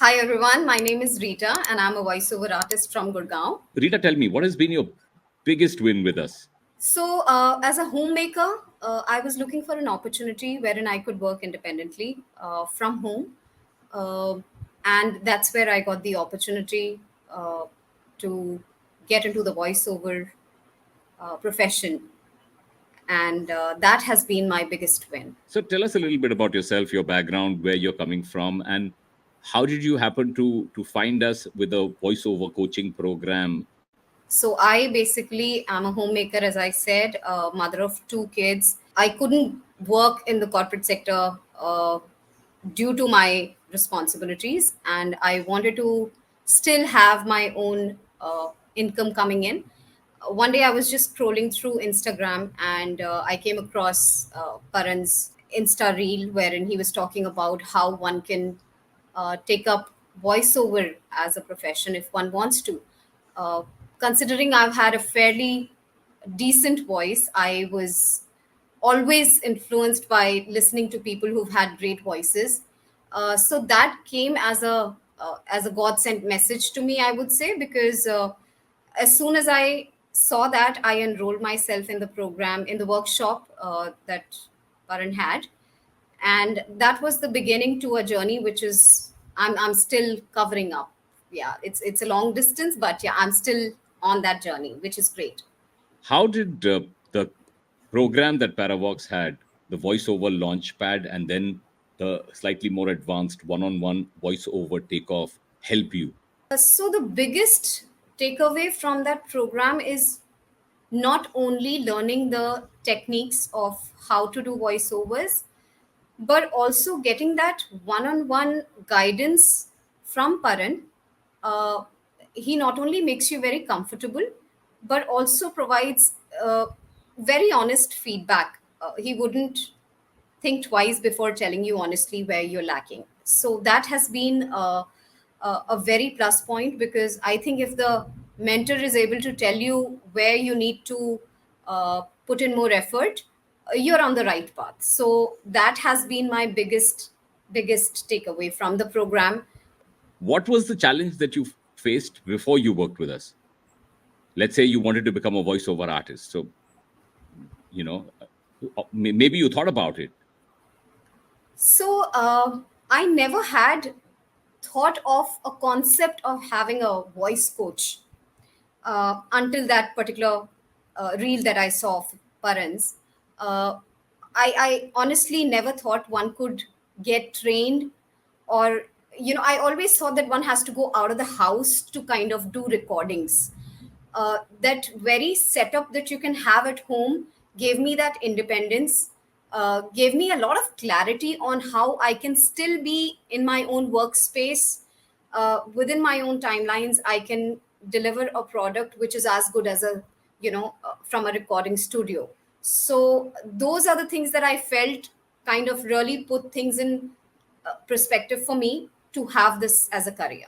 Hi everyone, my name is Rita and I'm a voiceover artist from Gurgaon. Rita, tell me, what has been your biggest win with us? As a homemaker, I was looking for an opportunity wherein I could work independently from home. Uh, and that's where I got the opportunity uh, to get into the voiceover profession. And that has been my biggest win. So tell us a little bit about yourself, your background, where you're coming from, and how did you happen to find us with a voiceover coaching program? So I basically am a homemaker, as I said, a mother of two kids. I couldn't work in the corporate sector due to my responsibilities, and I wanted to still have my own income coming in. One day I was just scrolling through Instagram, and I came across Paran's Insta reel wherein he was talking about how one can take up voiceover as a profession if one wants to. Uh, Considering I've had a fairly decent voice, I was always influenced by listening to people who've had great voices. So that came as a God sent message to me, I would say, because as soon as I saw that, I enrolled myself in the program in the workshop that Paran had, and that was the beginning to a journey which is I'm still covering up. Yeah, it's a long distance, but yeah, I'm still on that journey, which is great. How did the program that Paravox had, the voiceover launchpad, and then the slightly more advanced one-on-one voiceover takeoff help you? So the biggest takeaway from that program is not only learning the techniques of how to do voiceovers, but also getting that one-on-one guidance from Paran. uh, he not only makes you very comfortable, but also provides very honest feedback. He wouldn't think twice before telling you honestly where you're lacking. So that has been a very plus point, because I think if the mentor is able to tell you where you need to put in more effort, you're on the right path. So that has been my biggest takeaway from the program. What was the challenge that you faced before you worked with us? Let's say you wanted to become a voiceover artist. So, you know, maybe you thought about it. So I never had thought of a concept of having a voice coach until that particular reel that I saw of Paran's. Uh, I honestly never thought one could get trained, or, I always thought that one has to go out of the house to kind of do recordings. That very setup that you can have at home gave me that independence, gave me a lot of clarity on how I can still be in my own workspace, within my own timelines. I can deliver a product which is as good as from a recording studio. So those are the things that I felt kind of really put things in perspective for me to have this as a career.